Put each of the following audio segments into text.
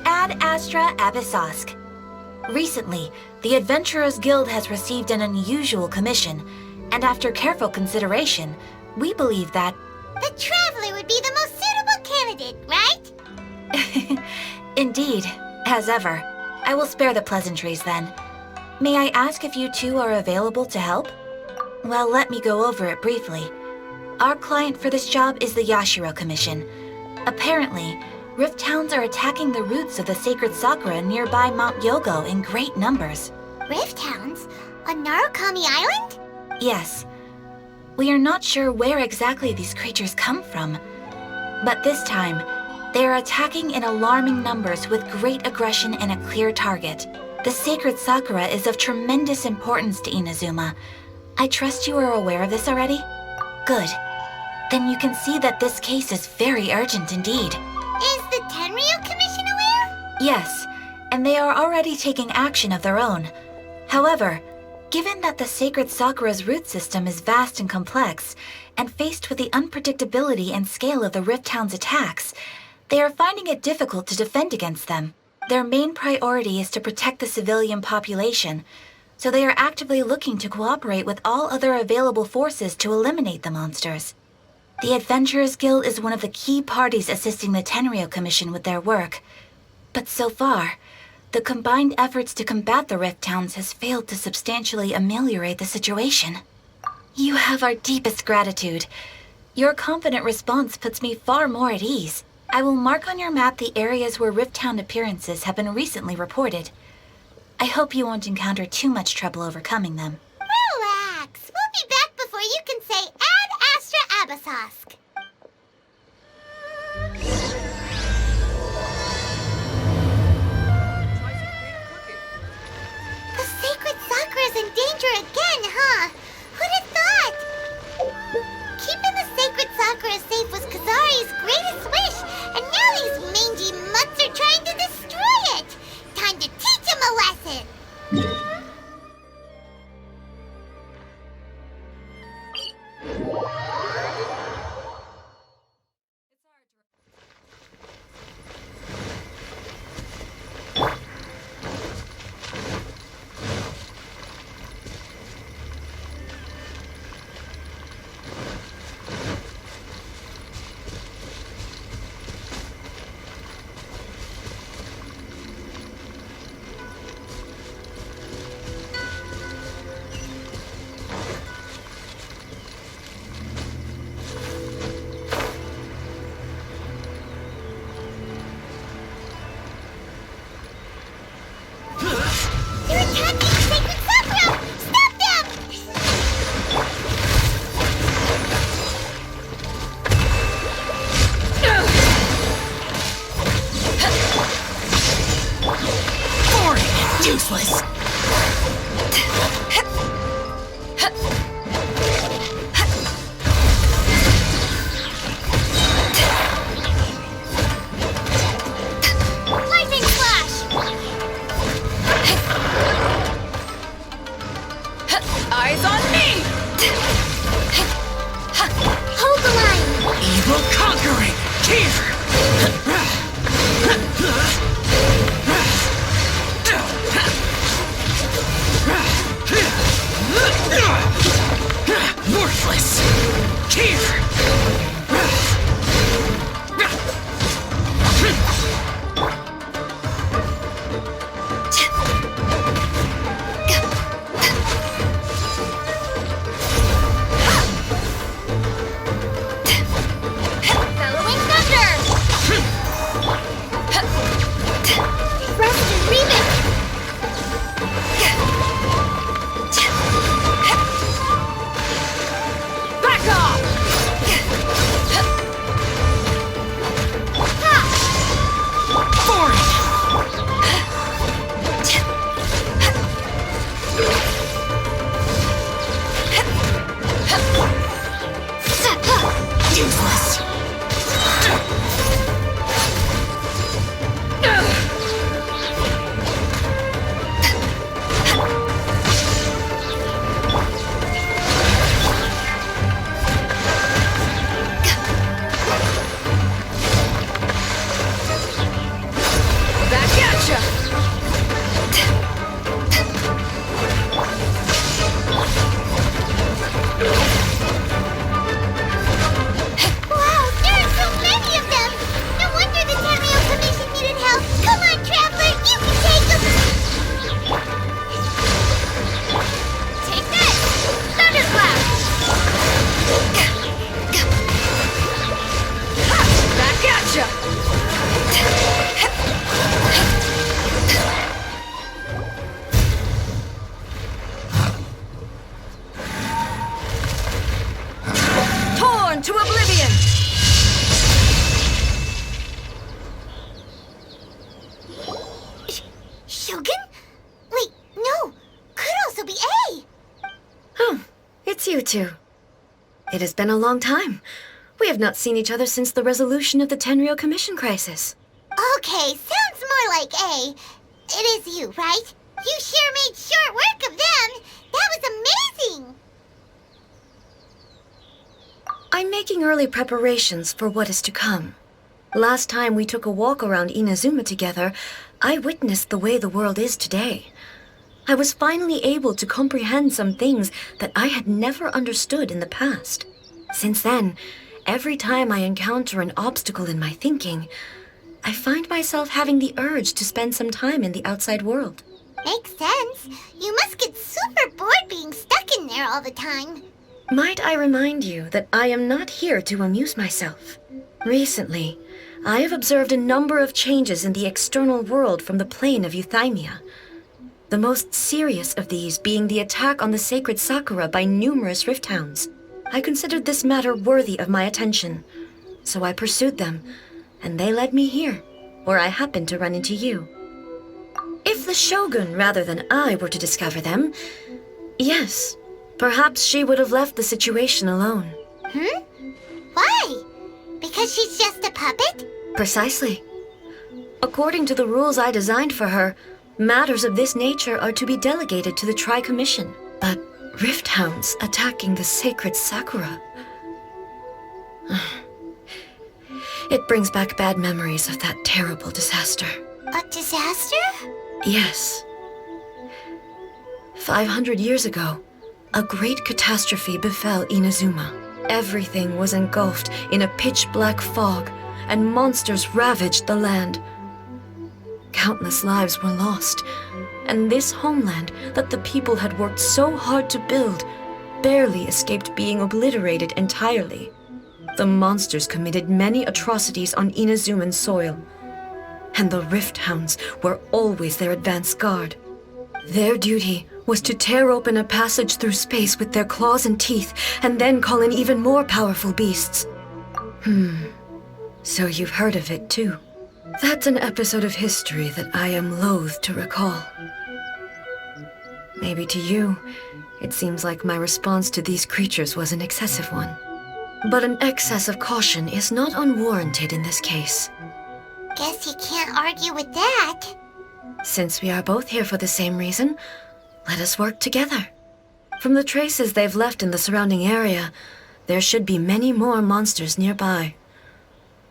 Ad Astra Abyssosk. Recently, the Adventurers Guild has received an unusual commission, and after careful consideration, we believe that... The Traveler would be the most suitable candidate, right? Indeed, as ever. I will spare the pleasantries then. May I ask if you two are available to help? Well, let me go over it briefly. Our client for this job is the Yashiro Commission. Apparently, Rift Towns are attacking the roots of the sacred sakura nearby Mount Yogo in great numbers. Rift Towns? On Narukami Island? Yes. We are not sure where exactly these creatures come from. But this time, they are attacking in alarming numbers with great aggression and a clear target. The sacred sakura is of tremendous importance to Inazuma. I trust you are aware of this already? Good. Then you can see that this case is very urgent indeed. Is the Tenryu Commission aware? Yes, and they are already taking action of their own. However, given that the sacred sakura's root system is vast and complex, and faced with the unpredictability and scale of the Rift Town's attacks, they are finding it difficult to defend against them. Their main priority is to protect the civilian population, so they are actively looking to cooperate with all other available forces to eliminate the monsters. The Adventurers Guild is one of the key parties assisting the Tenryu Commission with their work. But so far, the combined efforts to combat the Rift Towns has failed to substantially ameliorate the situation. You have our deepest gratitude. Your confident response puts me far more at ease. I will mark on your map the areas where Rift Town appearances have been recently reported. I hope you won't encounter too much trouble overcoming them. Relax. We'll be back before you can say Ad Astra Abyssosk. The sacred sakura's in danger again, huh? Who'd have thought? Keeping the sacred sakura safe was Kazari's greatest wish, and now these mangy mutts are trying to destroy it! Time to teach him a lesson! They're attacking the sacred sakura! Stop them! Boring! Useless! Lightning flash! Eyes on me! Hold the line! Evil conquering! Here! Shogun? Wait, no. Could also be A. Oh, it's you two. It has been a long time. We have not seen each other since the resolution of the Tenryou Commission crisis. Okay, sounds more like A. It is you, right? You sure made short work of them. That was amazing. I'm making early preparations for what is to come. Last time we took a walk around Inazuma together, I witnessed the way the world is today. I was finally able to comprehend some things that I had never understood in the past. Since then, every time I encounter an obstacle in my thinking, I find myself having the urge to spend some time in the outside world. Makes sense. You must get super bored being stuck in there all the time. Might I remind you that I am not here to amuse myself. Recently, I have observed a number of changes in the external world from the plane of Euthymia. The most serious of these being the attack on the sacred Sakura by numerous rift hounds. I considered this matter worthy of my attention, so I pursued them, and they led me here, where I happened to run into you. If the Shogun rather than I were to discover them, yes, perhaps she would have left the situation alone. Why? Because she's just a puppet? Precisely. According to the rules I designed for her, matters of this nature are to be delegated to the Tri-Commission. But rift hounds attacking the sacred Sakura... It brings back bad memories of that terrible disaster. A disaster? Yes. 500 years ago, a great catastrophe befell Inazuma. Everything was engulfed in a pitch-black fog, and monsters ravaged the land. Countless lives were lost, and this homeland that the people had worked so hard to build barely escaped being obliterated entirely. The monsters committed many atrocities on Inazuman soil, and the Rift Hounds were always their advance guard. Their duty was to tear open a passage through space with their claws and teeth, and then call in even more powerful beasts. So you've heard of it too. That's an episode of history that I am loath to recall. Maybe to you, it seems like my response to these creatures was an excessive one. But an excess of caution is not unwarranted in this case. Guess you can't argue with that. Since we are both here for the same reason, let us work together. From the traces they've left in the surrounding area, there should be many more monsters nearby.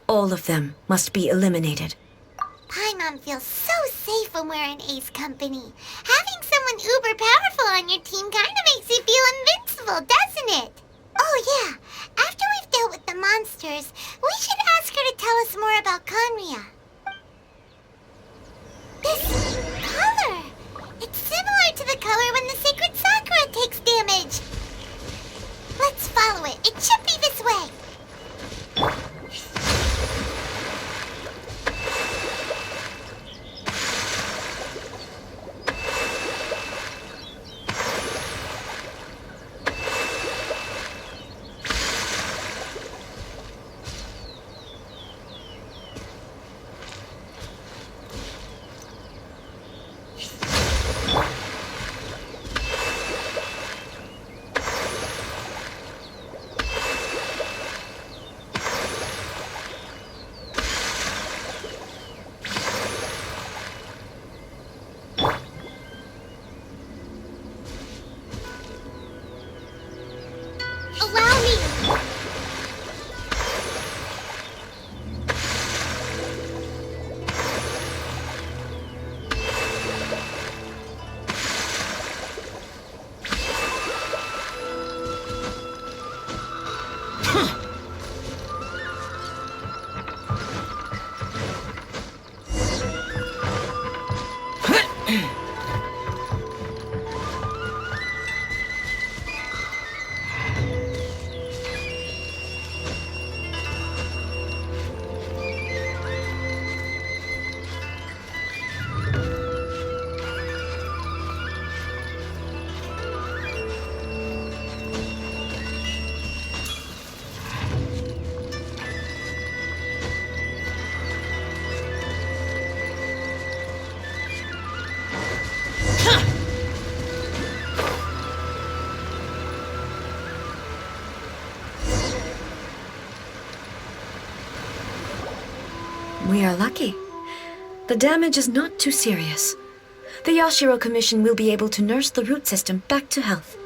All of them must be eliminated. Paimon feels so safe when we're in Ace Company. Having someone uber powerful on your team kinda makes you feel invincible, doesn't it? Oh yeah, after we've dealt with the monsters, we should ask her to tell us more about Conria. This color! It's similar to the color when the sacred Sakura takes damage. Let's follow it. It should be this way. We are lucky. The damage is not too serious. The Yashiro Commission will be able to nurse the root system back to health.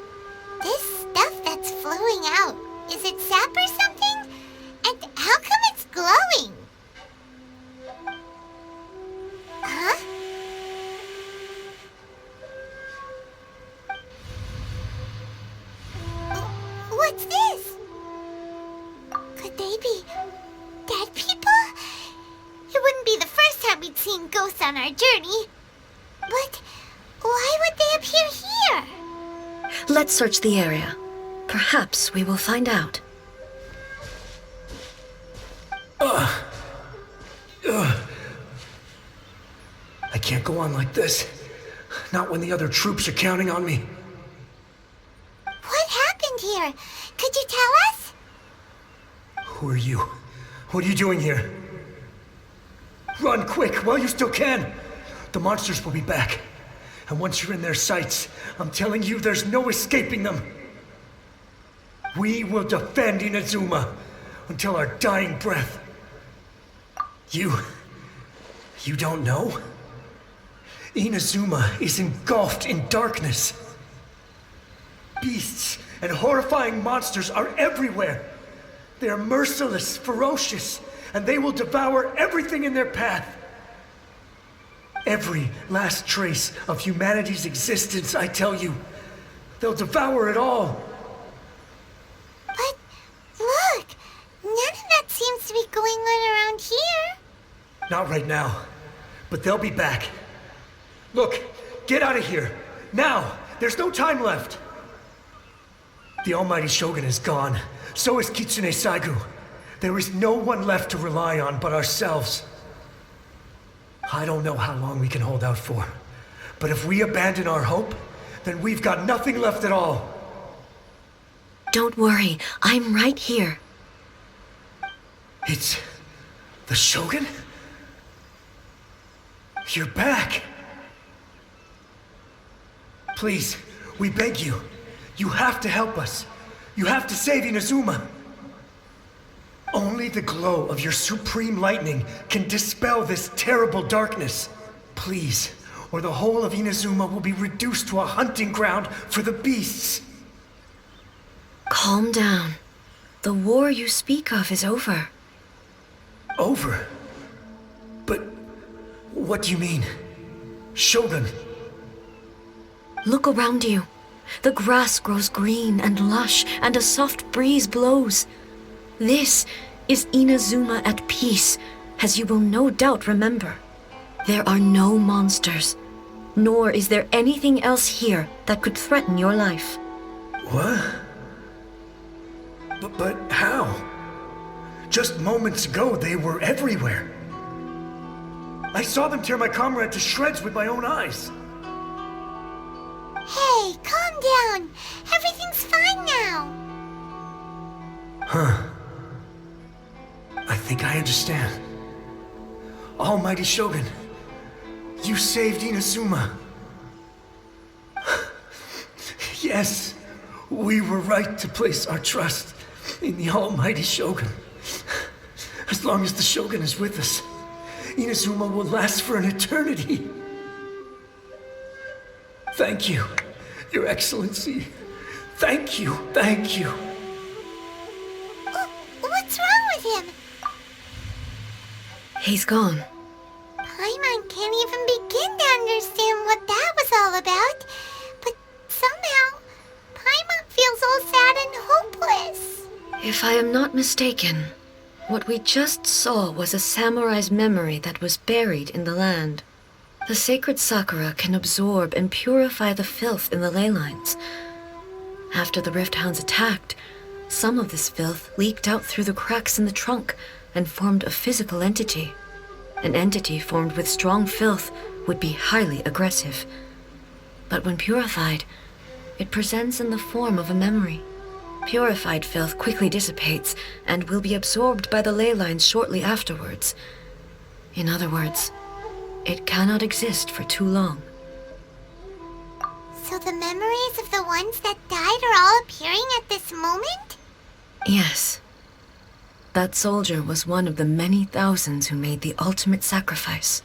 This stuff that's flowing out, is it sap or something? And how come it's glowing? Huh? What's this? Could they be dead people? It wouldn't be the first time we'd seen ghosts on our journey. But why would they appear here? Let's search the area. Perhaps we will find out. I can't go on like this. Not when the other troops are counting on me. What happened here? Could you tell us? Who are you? What are you doing here? Run quick while you still can. The monsters will be back. And once you're in their sights, I'm telling you there's no escaping them. We will defend Inazuma until our dying breath. You don't know? Inazuma is engulfed in darkness. Beasts and horrifying monsters are everywhere. They are merciless, ferocious, and they will devour everything in their path. Every last trace of humanity's existence, I tell you. They'll devour it all. But look, none of that seems to be going on around here. Not right now, but they'll be back. Look, get out of here. Now! There's no time left! The Almighty Shogun is gone. So is Kitsune Saigu. There is no one left to rely on but ourselves. I don't know how long we can hold out for. But if we abandon our hope, then we've got nothing left at all. Don't worry, I'm right here. It's the Shogun? You're back! Please, we beg you. You have to help us. You have to save Inazuma. Only the glow of your supreme lightning can dispel this terrible darkness. Please, or the whole of Inazuma will be reduced to a hunting ground for the beasts. Calm down. The war you speak of is over. Over? But what do you mean? Shogun? Look around you. The grass grows green and lush, and a soft breeze blows. This is Inazuma at peace, as you will no doubt remember. There are no monsters, nor is there anything else here that could threaten your life. What? But how? Just moments ago, they were everywhere. I saw them tear my comrade to shreds with my own eyes. Hey, calm down. Everything's fine now. Huh. I think I understand. Almighty Shogun, you saved Inazuma. Yes, we were right to place our trust in the Almighty Shogun. As long as the Shogun is with us, Inazuma will last for an eternity. Thank you, Your Excellency. Thank you, thank you. What's wrong with him? He's gone. Paimon can't even begin to understand what that was all about. But somehow, Paimon feels all sad and hopeless. If I am not mistaken, what we just saw was a samurai's memory that was buried in the land. The sacred sakura can absorb and purify the filth in the ley lines. After the Rift Hounds attacked, some of this filth leaked out through the cracks in the trunk and formed a physical entity. An entity formed with strong filth would be highly aggressive. But when purified, it presents in the form of a memory. Purified filth quickly dissipates and will be absorbed by the ley lines shortly afterwards. In other words, it cannot exist for too long. So the memories of the ones that died are all appearing at this moment? Yes. That soldier was one of the many thousands who made the ultimate sacrifice.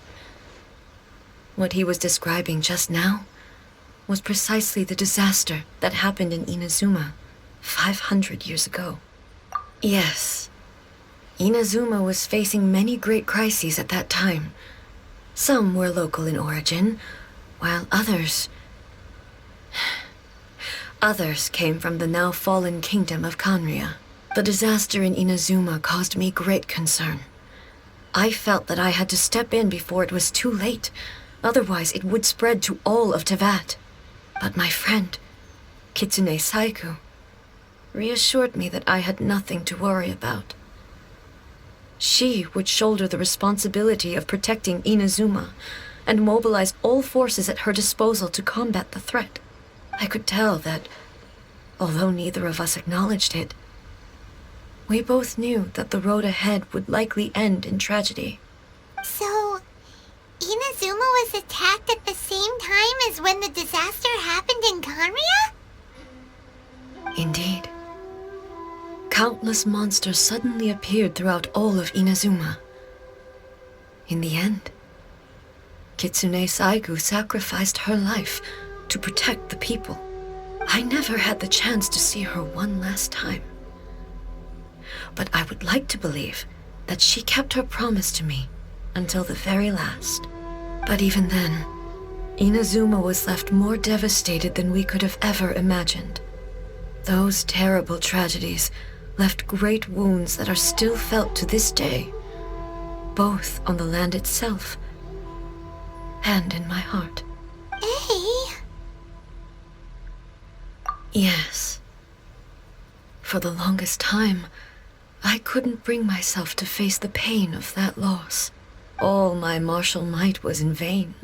What he was describing just now was precisely the disaster that happened in Inazuma 500 years ago. Yes, Inazuma was facing many great crises at that time. Some were local in origin, while others came from the now fallen kingdom of Kanria. The disaster in Inazuma caused me great concern. I felt that I had to step in before it was too late, otherwise it would spread to all of Teyvat. But my friend, Kitsune Saiku, reassured me that I had nothing to worry about. She would shoulder the responsibility of protecting Inazuma and mobilize all forces at her disposal to combat the threat. I could tell that, although neither of us acknowledged it, we both knew that the road ahead would likely end in tragedy. So, Inazuma was attacked at the same time as when the disaster happened in Kanria? Indeed. Countless monsters suddenly appeared throughout all of Inazuma. In the end, Kitsune Saigu sacrificed her life to protect the people. I never had the chance to see her one last time. But I would like to believe that she kept her promise to me until the very last. But even then, Inazuma was left more devastated than we could have ever imagined. Those terrible tragedies left great wounds that are still felt to this day, both on the land itself and in my heart. Hey! Yes. For the longest time, I couldn't bring myself to face the pain of that loss. All my martial might was in vain.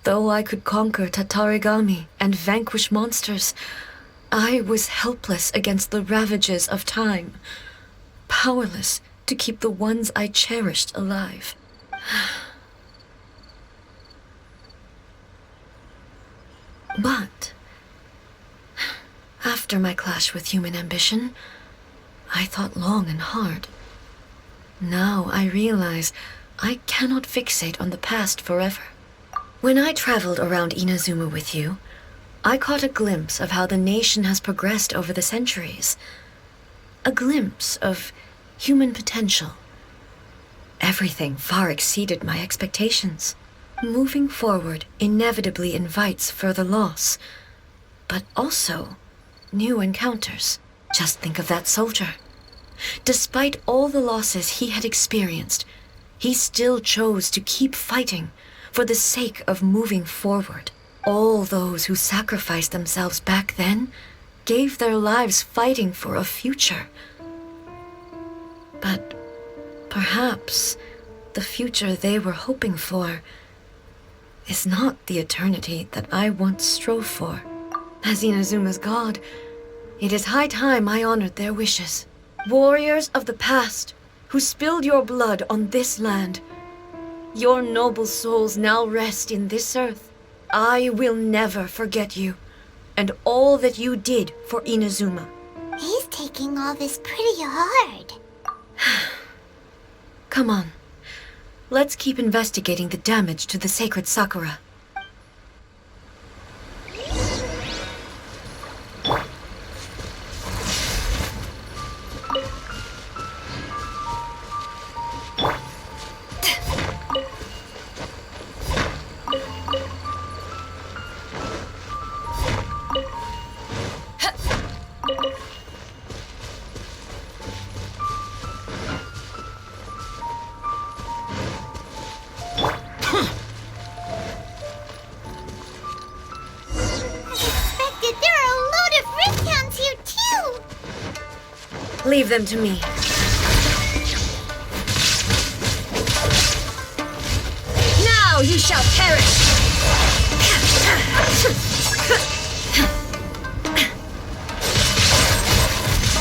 Though I could conquer Tatarigami and vanquish monsters, I was helpless against the ravages of time, powerless to keep the ones I cherished alive. But after my clash with human ambition, I thought long and hard. Now I realize I cannot fixate on the past forever. When I traveled around Inazuma with you, I caught a glimpse of how the nation has progressed over the centuries. A glimpse of human potential. Everything far exceeded my expectations. Moving forward inevitably invites further loss, but also new encounters. Just think of that soldier. Despite all the losses he had experienced, he still chose to keep fighting for the sake of moving forward. All those who sacrificed themselves back then gave their lives fighting for a future. But perhaps the future they were hoping for is not the eternity that I once strove for. As Inazuma's god, it is high time I honored their wishes. Warriors of the past, who spilled your blood on this land, your noble souls now rest in this earth. I will never forget you, and all that you did for Inazuma. He's taking all this pretty hard. Come on. Let's keep investigating the damage to the sacred Sakura. Leave them to me. Now you shall perish!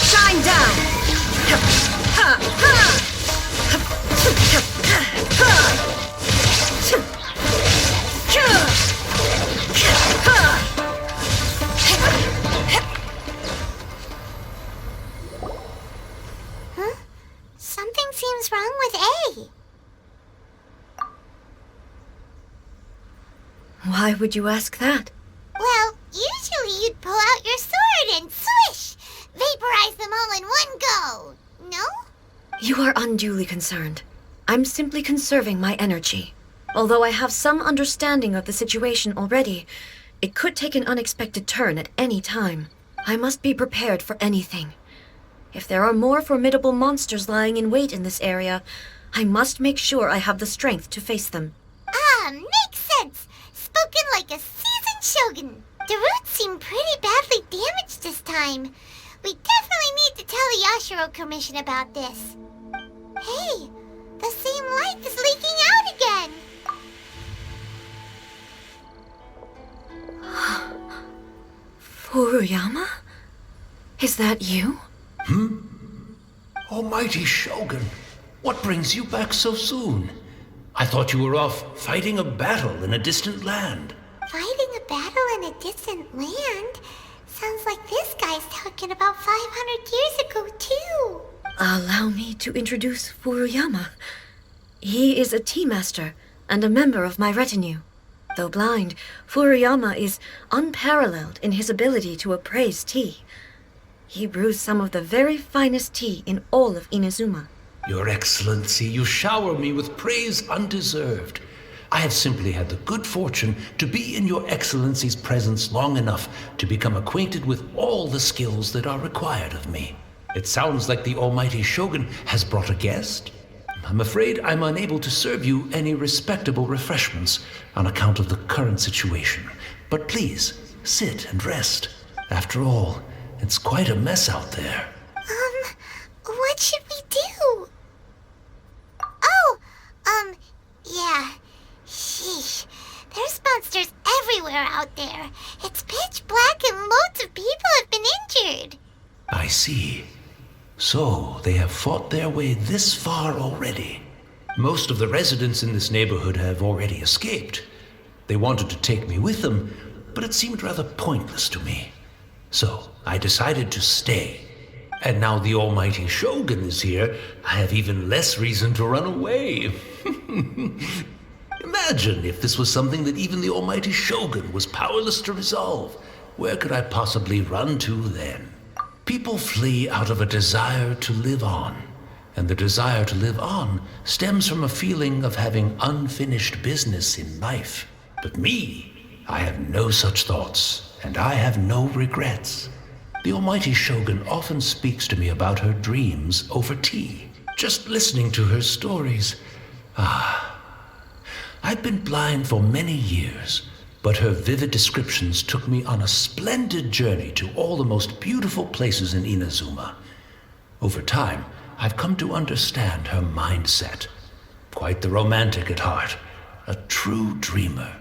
Shine down! Huh? Why would you ask that? Well, usually you'd pull out your sword and swish! Vaporize them all in one go! No? You are unduly concerned. I'm simply conserving my energy. Although I have some understanding of the situation already, it could take an unexpected turn at any time. I must be prepared for anything. If there are more formidable monsters lying in wait in this area, I must make sure I have the strength to face them. Ah, makes sense! Spoken like a seasoned shogun. The roots seem pretty badly damaged this time. We definitely need to tell the Yashiro Commission about this. Hey, the same light is leaking out again! Furuyama? Is that you? Almighty Shogun, what brings you back so soon? I thought you were off fighting a battle in a distant land. Fighting a battle in a distant land? Sounds like this guy's talking about 500 years ago, too. Allow me to introduce Furuyama. He is a tea master and a member of my retinue. Though blind, Furuyama is unparalleled in his ability to appraise tea. He brews some of the very finest tea in all of Inazuma. Your Excellency, you shower me with praise undeserved. I have simply had the good fortune to be in Your Excellency's presence long enough to become acquainted with all the skills that are required of me. It sounds like the Almighty Shogun has brought a guest. I'm afraid I'm unable to serve you any respectable refreshments on account of the current situation. But please, sit and rest. After all, it's quite a mess out there. What should we do? Yeah. Sheesh. There's monsters everywhere out there. It's pitch black and loads of people have been injured. I see. So, they have fought their way this far already. Most of the residents in this neighborhood have already escaped. They wanted to take me with them, but it seemed rather pointless to me. So, I decided to stay. And now the Almighty Shogun is here, I have even less reason to run away. Imagine if this was something that even the Almighty Shogun was powerless to resolve. Where could I possibly run to then? People flee out of a desire to live on, and the desire to live on stems from a feeling of having unfinished business in life. But me, I have no such thoughts, and I have no regrets. The Almighty Shogun often speaks to me about her dreams over tea. Just listening to her stories. I've been blind for many years, but her vivid descriptions took me on a splendid journey to all the most beautiful places in Inazuma. Over time, I've come to understand her mindset. Quite the romantic at heart, a true dreamer.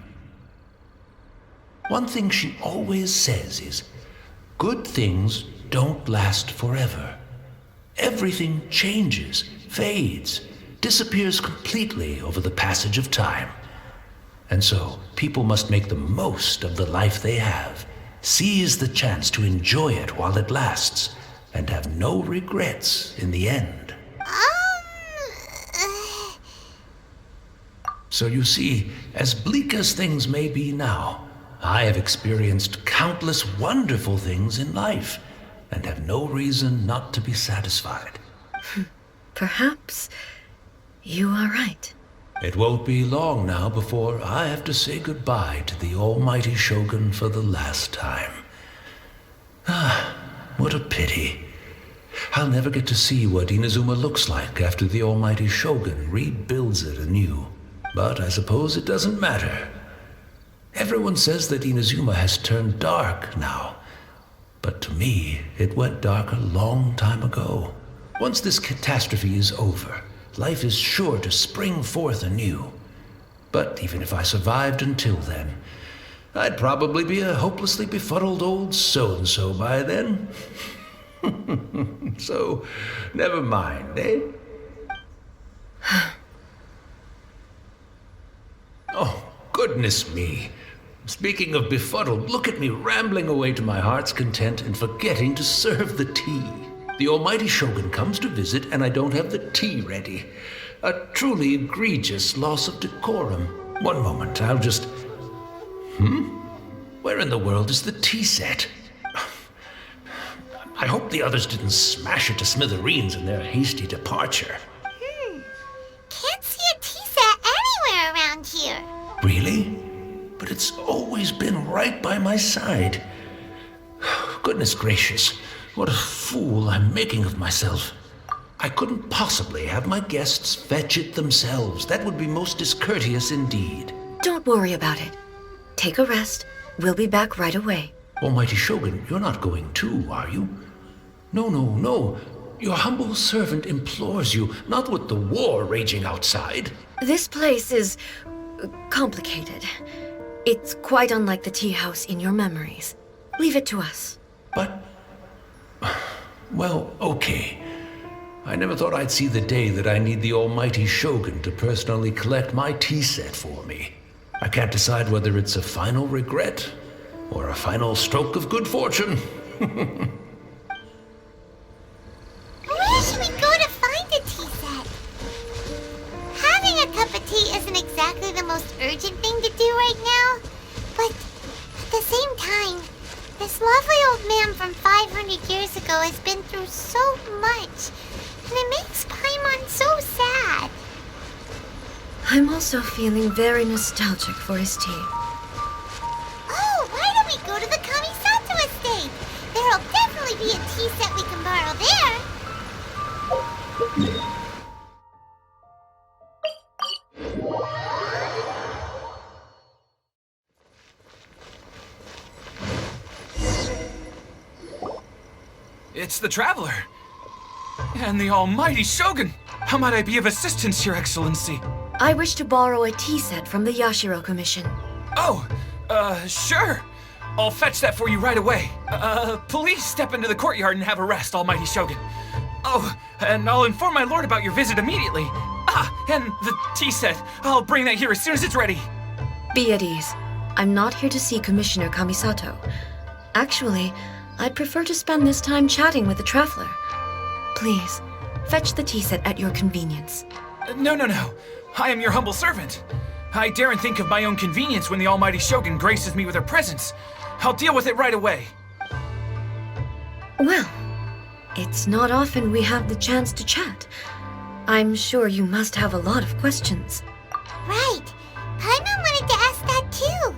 One thing she always says is, good things don't last forever. Everything changes, fades, disappears completely over the passage of time. And so, people must make the most of the life they have, seize the chance to enjoy it while it lasts, and have no regrets in the end. So you see, as bleak as things may be now, I have experienced countless wonderful things in life, and have no reason not to be satisfied. Perhaps you are right. It won't be long now before I have to say goodbye to the Almighty Shogun for the last time. What a pity. I'll never get to see what Inazuma looks like after the Almighty Shogun rebuilds it anew. But I suppose it doesn't matter. Everyone says that Inazuma has turned dark now. But to me, it went dark a long time ago. Once this catastrophe is over, life is sure to spring forth anew. But even if I survived until then, I'd probably be a hopelessly befuddled old so-and-so by then. So, never mind, eh? Oh, goodness me. Speaking of befuddled, look at me rambling away to my heart's content and forgetting to serve the tea. The Almighty Shogun comes to visit and I don't have the tea ready. A truly egregious loss of decorum. One moment, I'll just... Where in the world is the tea set? I hope the others didn't smash it to smithereens in their hasty departure. Can't see a tea set anywhere around here. Really? But it's always been right by my side. Goodness gracious, what a fool I'm making of myself. I couldn't possibly have my guests fetch it themselves. That would be most discourteous indeed. Don't worry about it. Take a rest. We'll be back right away. Almighty Shogun, you're not going too, are you? No. Your humble servant implores you, not with the war raging outside. This place is complicated. It's quite unlike the tea house in your memories. Leave it to us. But... well, okay. I never thought I'd see the day that I need the almighty Shogun to personally collect my tea set for me. I can't decide whether it's a final regret or a final stroke of good fortune. Where should we go to find a tea set? Having a cup of tea isn't exactly the most urgent thing to do right now, but at the same time, this lovely old man from 500 years ago has been through so much, and it makes Paimon so sad. I'm also feeling very nostalgic for his tea. Oh, why don't we go to the Kamisato estate? There'll definitely be a tea set we can borrow there. It's the Traveler. And the almighty Shogun. How might I be of assistance, Your Excellency? I wish to borrow a tea set from the Yashiro Commission. Oh, sure. I'll fetch that for you right away. Please step into the courtyard and have a rest, almighty Shogun. Oh, and I'll inform my lord about your visit immediately. Ah, and the tea set. I'll bring that here as soon as it's ready. Be at ease. I'm not here to see Commissioner Kamisato. Actually, I'd prefer to spend this time chatting with the Traveler. Please, fetch the tea set at your convenience. No. I am your humble servant. I daren't think of my own convenience when the almighty Shogun graces me with her presence. I'll deal with it right away. Well, it's not often we have the chance to chat. I'm sure you must have a lot of questions. Right. Paimon wanted to ask that too.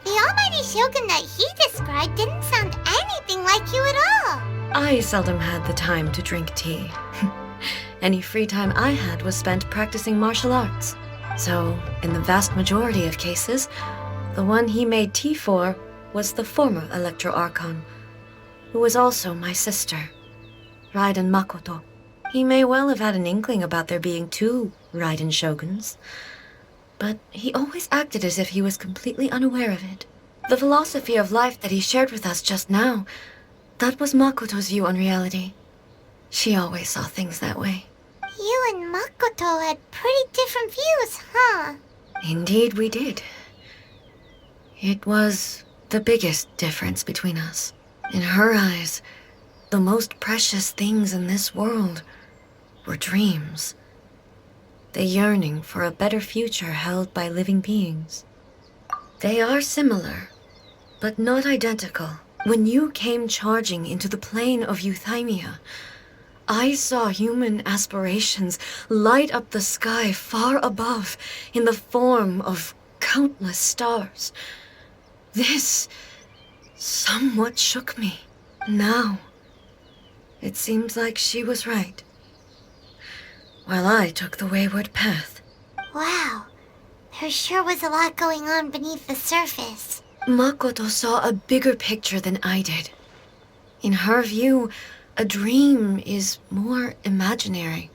The almighty Shogun that he described didn't sound anything like you at all. I seldom had the time to drink tea. Any free time I had was spent practicing martial arts. So, in the vast majority of cases, the one he made tea for was the former Electro Archon, who was also my sister, Raiden Makoto. He may well have had an inkling about there being two Raiden Shoguns, but he always acted as if he was completely unaware of it. The philosophy of life that he shared with us just now, that was Makoto's view on reality. She always saw things that way. You and Makoto had pretty different views, huh? Indeed we did. It was the biggest difference between us. In her eyes, the most precious things in this world were dreams. The yearning for a better future held by living beings. They are similar, but not identical. When you came charging into the plane of Euthymia, I saw human aspirations light up the sky far above in the form of countless stars. This somewhat shook me. Now, it seems like she was right, while I took the wayward path. Wow. There sure was a lot going on beneath the surface. Makoto saw a bigger picture than I did. In her view, a dream is more imaginary,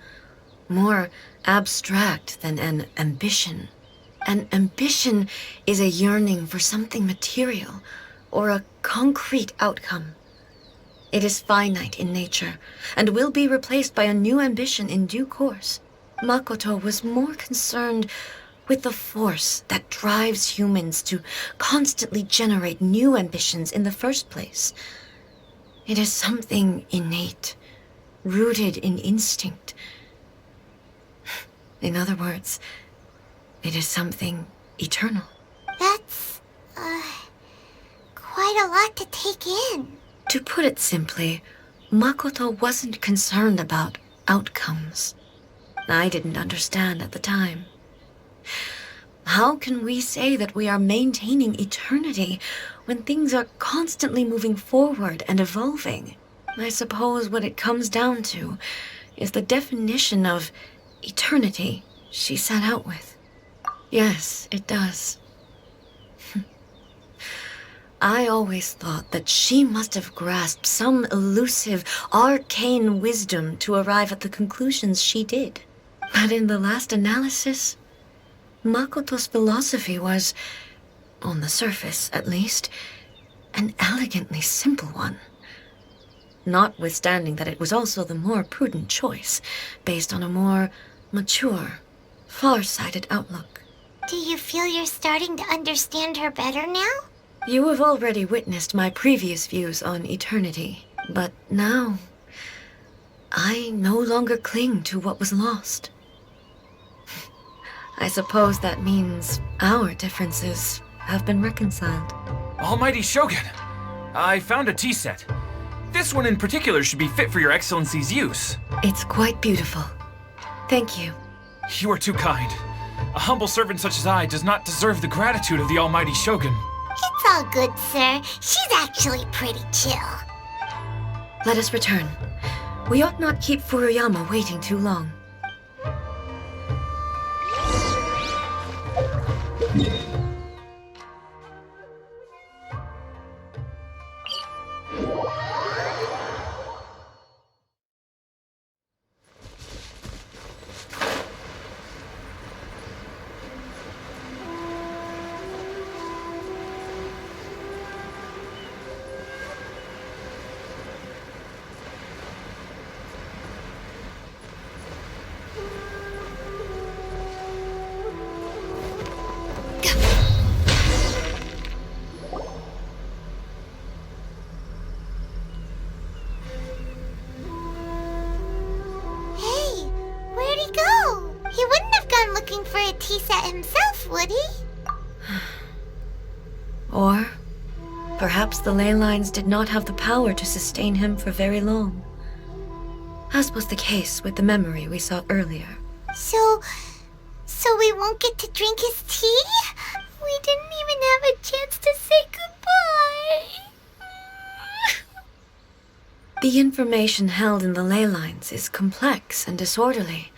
more abstract than an ambition. An ambition is a yearning for something material or a concrete outcome. It is finite in nature and will be replaced by a new ambition in due course. Makoto was more concerned with the force that drives humans to constantly generate new ambitions in the first place. It is something innate, rooted in instinct. In other words, it is something eternal. That's, a lot to take in. To put it simply, Makoto wasn't concerned about outcomes. I didn't understand at the time. How can we say that we are maintaining eternity when things are constantly moving forward and evolving? I suppose what it comes down to is the definition of eternity she set out with. Yes, it does. I always thought that she must have grasped some elusive, arcane wisdom to arrive at the conclusions she did. But in the last analysis, Makoto's philosophy was, on the surface at least, an elegantly simple one. Notwithstanding that it was also the more prudent choice, based on a more mature, far-sighted outlook. Do you feel you're starting to understand her better now? You have already witnessed my previous views on eternity, but now I no longer cling to what was lost. I suppose that means our differences have been reconciled. Almighty Shogun, I found a tea set. This one in particular should be fit for your Excellency's use. It's quite beautiful. Thank you. You are too kind. A humble servant such as I does not deserve the gratitude of the Almighty Shogun. It's all good, sir. She's actually pretty chill. Let us return. We ought not keep Furuyama waiting too long. Hey, where'd he go? He wouldn't have gone looking for a tea set himself, would he? Or perhaps the ley lines did not have the power to sustain him for very long, as was the case with the memory we saw earlier. So we won't get to drink his tea? We didn't even have a chance to say goodbye. The information held in the ley lines is complex and disorderly.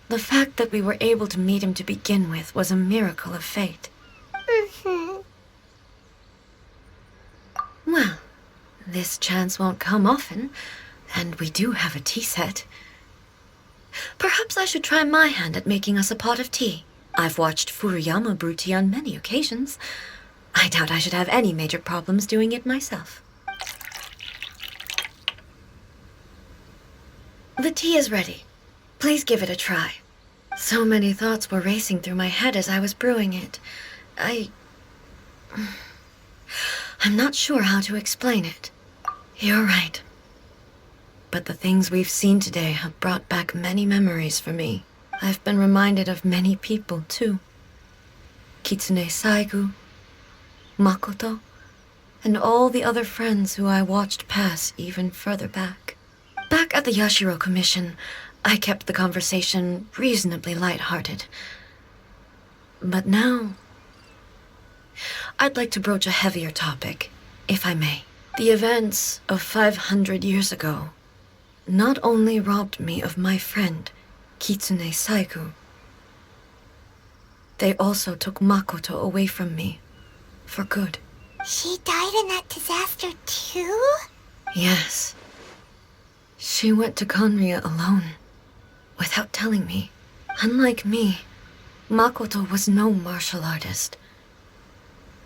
The fact that we were able to meet him to begin with was a miracle of fate. Well, this chance won't come often, and we do have a tea set. Perhaps I should try my hand at making us a pot of tea. I've watched Furuyama brew tea on many occasions. I doubt I should have any major problems doing it myself. The tea is ready. Please give it a try. So many thoughts were racing through my head as I was brewing it. I'm not sure how to explain it. You're right. But the things we've seen today have brought back many memories for me. I've been reminded of many people, too. Kitsune Saigu, Makoto, and all the other friends who I watched pass even further back. Back at the Yashiro Commission, I kept the conversation reasonably lighthearted. But now, I'd like to broach a heavier topic, if I may. The events of 500 years ago not only robbed me of my friend, Kitsune Saigu, they also took Makoto away from me, for good. She died in that disaster too? Yes. She went to Conria alone, without telling me. Unlike me, Makoto was no martial artist.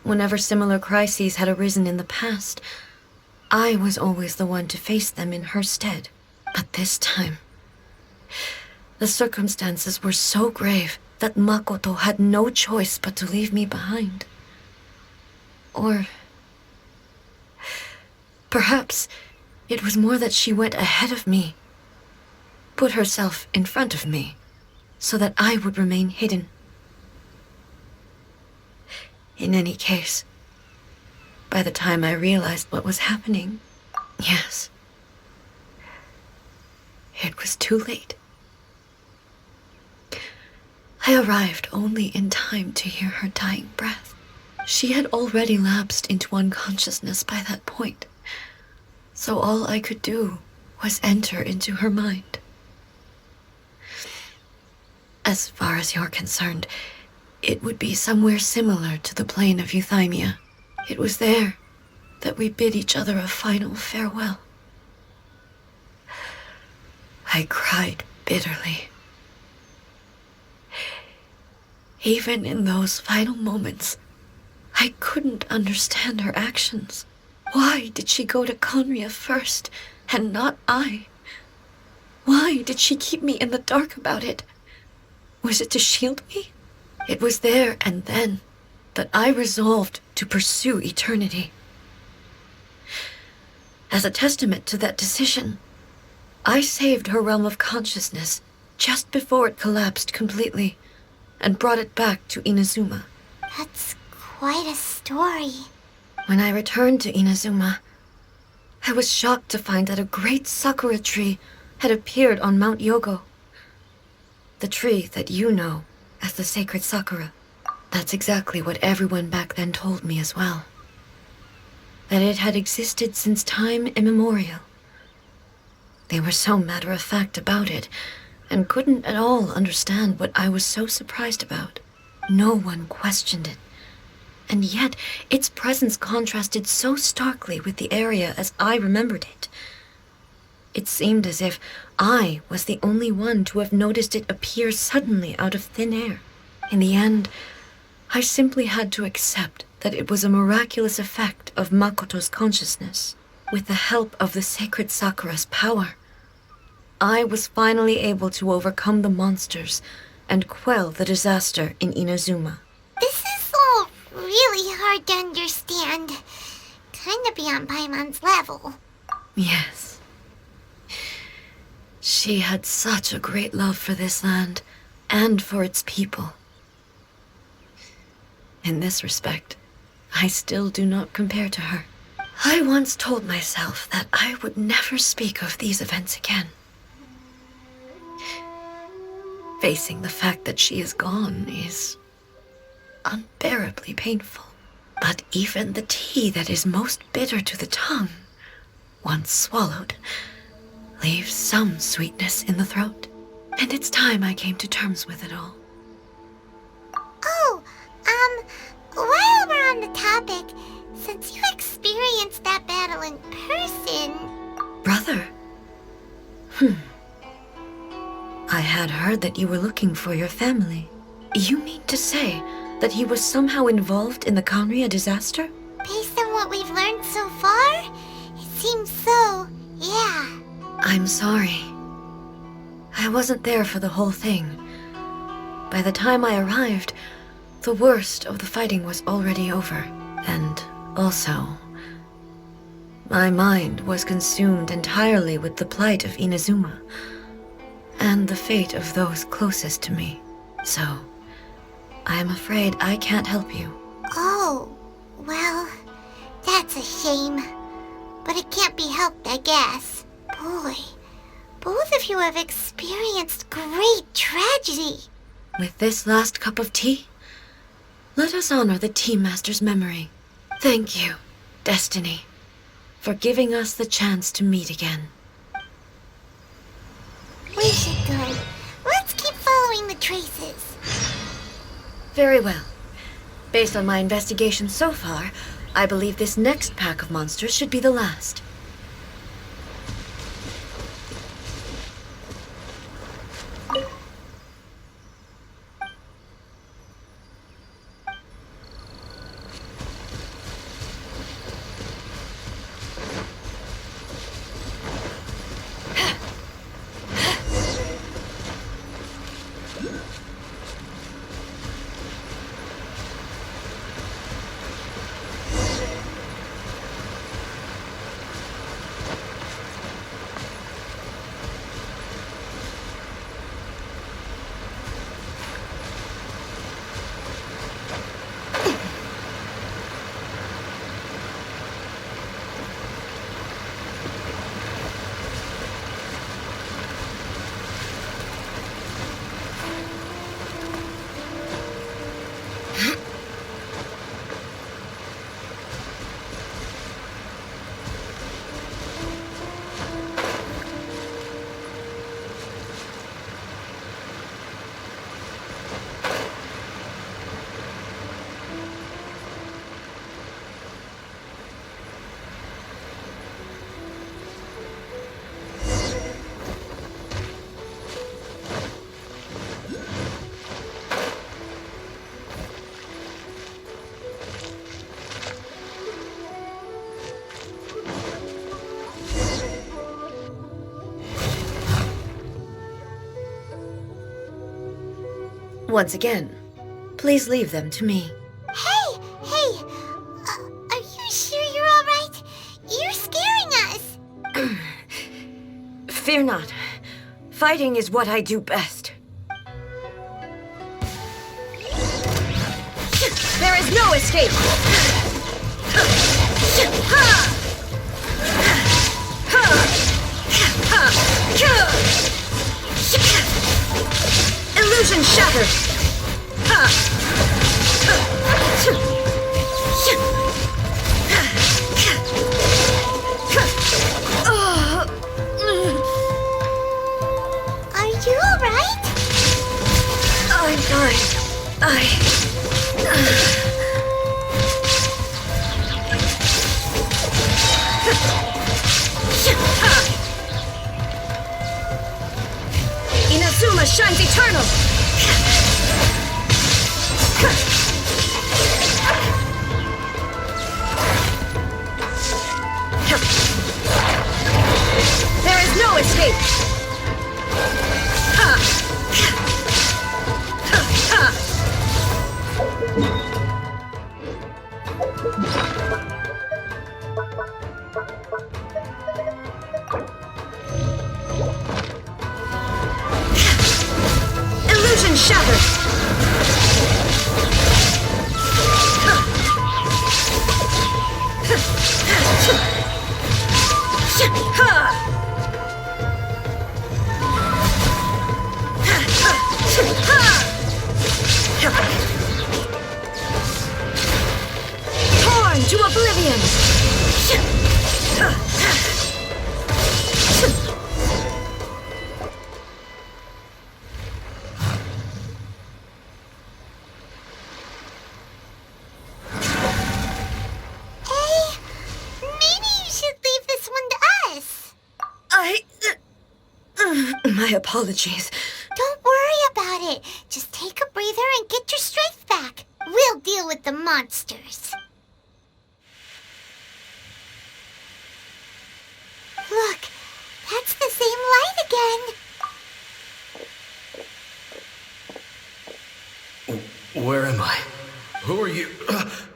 Whenever similar crises had arisen in the past, I was always the one to face them in her stead. But this time, the circumstances were so grave that Makoto had no choice but to leave me behind. Or perhaps it was more that she went ahead of me, put herself in front of me, so that I would remain hidden. In any case, by the time I realized what was happening, yes, it was too late. I arrived only in time to hear her dying breath. She had already lapsed into unconsciousness by that point, so all I could do was enter into her mind. As far as you're concerned, it would be somewhere similar to the plane of Euthymia. It was there that we bid each other a final farewell. I cried bitterly. Even in those final moments, I couldn't understand her actions. Why did she go to Conria first, and not I? Why did she keep me in the dark about it? Was it to shield me? It was there and then that I resolved to pursue eternity. As a testament to that decision, I saved her realm of consciousness just before it collapsed completely and brought it back to Inazuma. That's quite a story. When I returned to Inazuma, I was shocked to find that a great sakura tree had appeared on Mount Yogo. The tree that you know as the sacred sakura. That's exactly what everyone back then told me as well. That it had existed since time immemorial. They were so matter-of-fact about it, and couldn't at all understand what I was so surprised about. No one questioned it. And yet, its presence contrasted so starkly with the area as I remembered it. It seemed as if I was the only one to have noticed it appear suddenly out of thin air. In the end, I simply had to accept that it was a miraculous effect of Makoto's consciousness. With the help of the sacred Sakura's power, I was finally able to overcome the monsters and quell the disaster in Inazuma. This is all really hard to understand. Kinda beyond Paimon's level. Yes. She had such a great love for this land and for its people. In this respect, I still do not compare to her. I once told myself that I would never speak of these events again. Facing the fact that she is gone is unbearably painful. But even the tea that is most bitter to the tongue, once swallowed, leaves some sweetness in the throat. And it's time I came to terms with it all. Oh, while we're on the topic, since you experienced that battle in person... Brother? I had heard that you were looking for your family. You mean to say that he was somehow involved in the Conria disaster? Based on what we've learned so far, it seems so, yeah. I'm sorry. I wasn't there for the whole thing. By the time I arrived, the worst of the fighting was already over. And also, my mind was consumed entirely with the plight of Inazuma and the fate of those closest to me. So, I'm afraid I can't help you. Oh, well, that's a shame. But it can't be helped, I guess. Boy, both of you have experienced great tragedy. With this last cup of tea, let us honor the Tea Master's memory. Thank you, Destiny, for giving us the chance to meet again. We should go. Let's keep following the traces. Very well. Based on my investigation so far, I believe this next pack of monsters should be the last. Once again, please leave them to me. Hey! Are you sure you're all right? You're scaring us! Fear not. Fighting is what I do best. There is no escape! Illusion shattered! Are you all right? I'm fine. Inazuma shines eternal! There is no escape! Illusion shattered! Torn to oblivion! Hey, maybe you should leave this one to us. My apologies. Don't worry about it. Just take a breather and get your strength back. We'll deal with the monsters. Look, that's the same light again. Where am I? Who are you?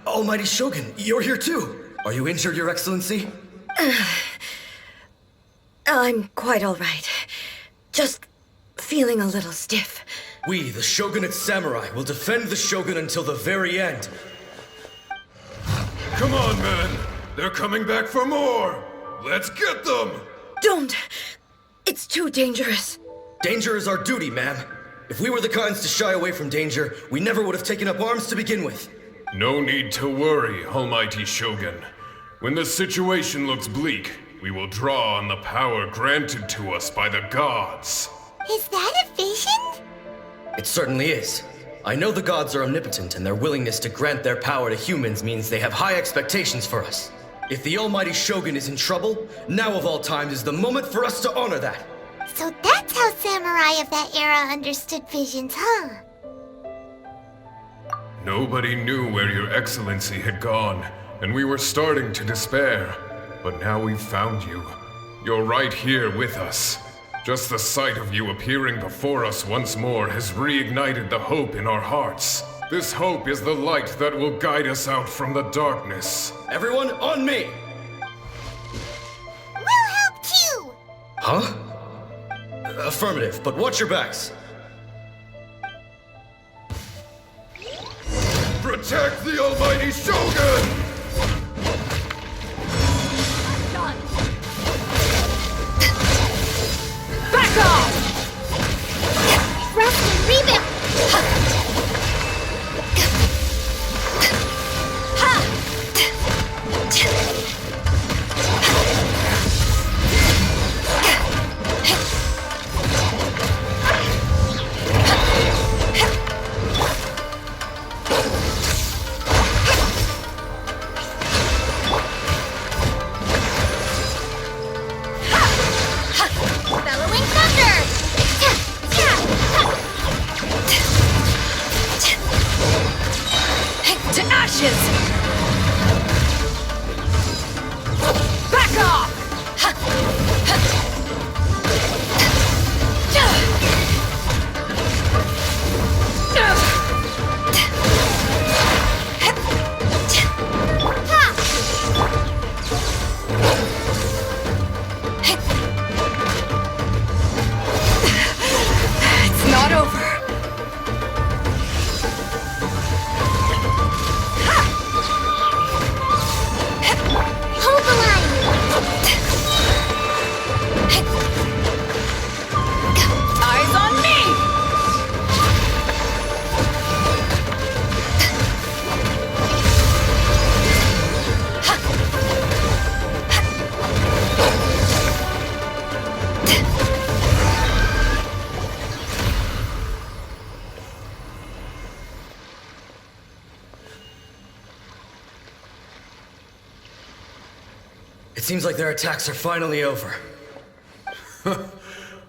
Almighty Shogun, you're here too. Are you injured, Your Excellency? I'm quite all right. Just feeling a little stiff. We, the Shogunate Samurai, will defend the Shogun until the very end. Come on, men! They're coming back for more! Let's get them! Don't! It's too dangerous. Danger is our duty, ma'am. If we were the kinds to shy away from danger, we never would have taken up arms to begin with. No need to worry, Almighty Shogun. When the situation looks bleak, we will draw on the power granted to us by the gods. Is that a vision? It certainly is. I know the gods are omnipotent, and their willingness to grant their power to humans means they have high expectations for us. If the Almighty Shogun is in trouble, now of all times is the moment for us to honor that. So that's how samurai of that era understood visions, huh? Nobody knew where Your Excellency had gone, and we were starting to despair. But now we've found you. You're right here with us. Just the sight of you appearing before us once more has reignited the hope in our hearts. This hope is the light that will guide us out from the darkness. Everyone, on me! We'll help too! Huh? Affirmative, but watch your backs. Protect the Almighty Shogun! Back off! Rest and rebound! Bellowing thunder! To ashes! Back off! It seems like their attacks are finally over.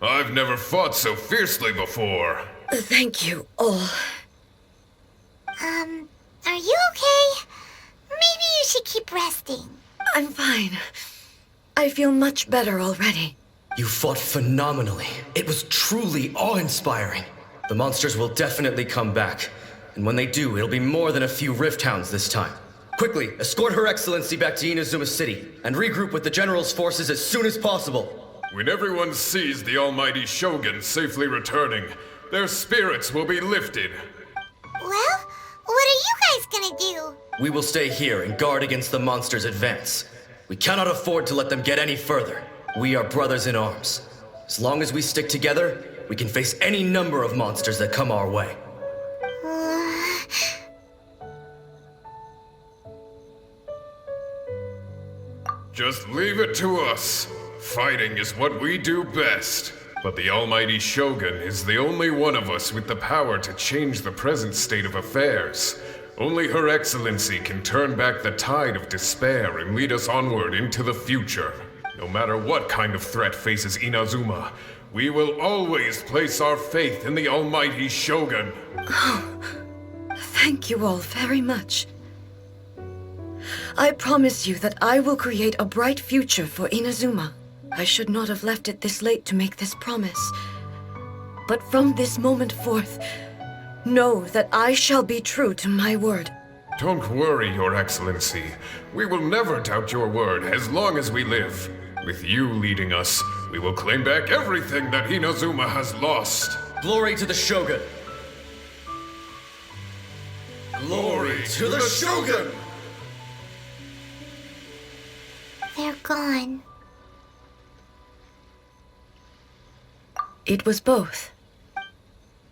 I've never fought so fiercely before. Thank you all. Are you okay? Maybe you should keep resting. I'm fine. I feel much better already. You fought phenomenally. It was truly awe-inspiring. The monsters will definitely come back. And when they do, it'll be more than a few Rift Hounds this time. Quickly, escort Her Excellency back to Inazuma City, and regroup with the General's forces as soon as possible. When everyone sees the almighty Shogun safely returning, their spirits will be lifted. Well, what are you guys gonna do? We will stay here and guard against the monsters' advance. We cannot afford to let them get any further. We are brothers in arms. As long as we stick together, we can face any number of monsters that come our way. Just leave it to us. Fighting is what we do best. But the almighty Shogun is the only one of us with the power to change the present state of affairs. Only Her Excellency can turn back the tide of despair and lead us onward into the future. No matter what kind of threat faces Inazuma, we will always place our faith in the almighty Shogun. Thank you all very much. I promise you that I will create a bright future for Inazuma. I should not have left it this late to make this promise. But from this moment forth, know that I shall be true to my word. Don't worry, Your Excellency. We will never doubt your word as long as we live. With you leading us, we will claim back everything that Inazuma has lost. Glory to the Shogun! Glory to the Shogun! They're gone. It was both.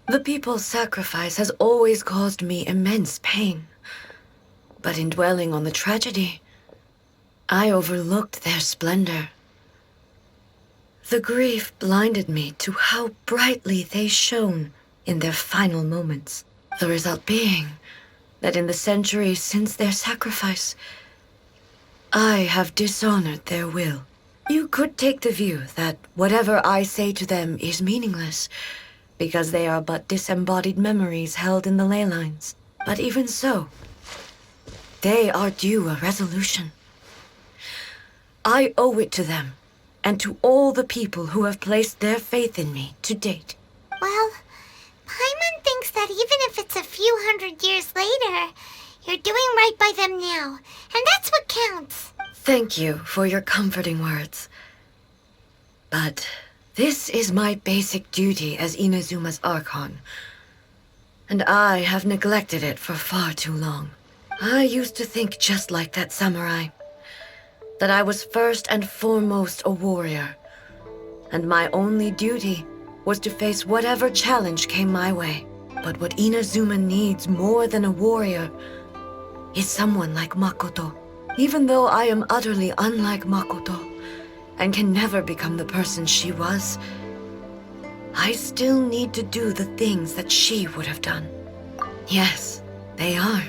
The people's sacrifice has always caused me immense pain. But in dwelling on the tragedy, I overlooked their splendor. The grief blinded me to how brightly they shone in their final moments. The result being that in the centuries since their sacrifice, I have dishonored their will. You could take the view that whatever I say to them is meaningless, because they are but disembodied memories held in the ley lines. But even so, they are due a resolution. I owe it to them, and to all the people who have placed their faith in me to date. Well, Paimon thinks that even if it's a few hundred years later, you're doing right by them now, and that's what counts. Thank you for your comforting words. But this is my basic duty as Inazuma's Archon, and I have neglected it for far too long. I used to think just like that samurai, that I was first and foremost a warrior, and my only duty was to face whatever challenge came my way. But what Inazuma needs more than a warrior is someone like Makoto. Even though I am utterly unlike Makoto, and can never become the person she was, I still need to do the things that she would have done. Yes, they are.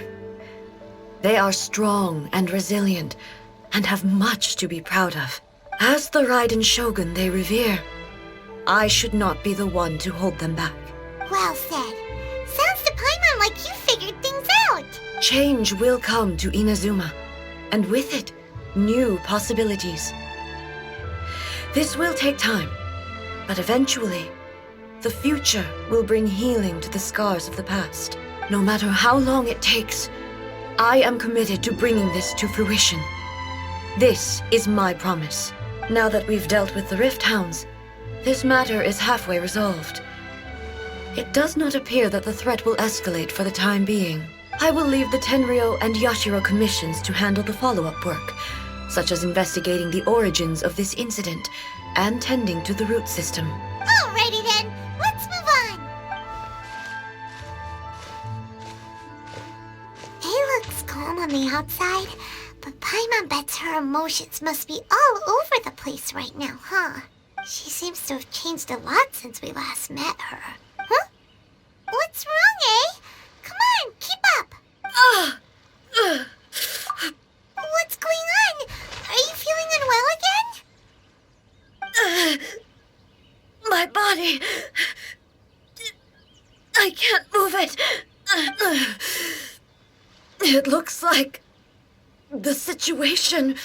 They are strong and resilient, and have much to be proud of. As the Raiden Shogun they revere, I should not be the one to hold them back. Well said. Sounds to Paimon like you figured things out. Change will come to Inazuma, and with it, new possibilities. This will take time, but eventually, the future will bring healing to the scars of the past. No matter how long it takes, I am committed to bringing this to fruition. This is my promise. Now that we've dealt with the Rift Hounds, this matter is halfway resolved. It does not appear that the threat will escalate for the time being. I will leave the Tenryo and Yashiro commissions to handle the follow-up work, such as investigating the origins of this incident and tending to the root system. Alrighty then, let's move on. It looks calm on the outside, but Paimon bets her emotions must be all over the place right now, huh? She seems to have changed a lot since we last met her. Huh? What's wrong, eh? Come on, keep up! What's going on? Are you feeling unwell? It looks like the situation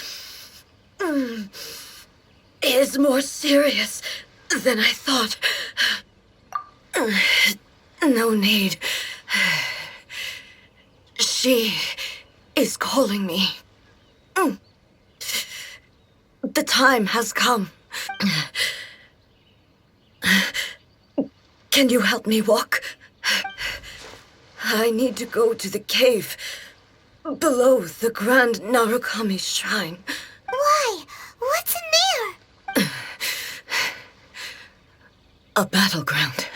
is more serious than I thought. No need. She is calling me. The time has come. Can you help me walk? I need to go to the cave below the Grand Narukami Shrine. Why? What's in there? A battleground.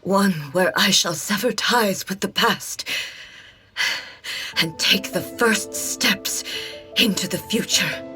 One where I shall sever ties with the past and take the first steps into the future.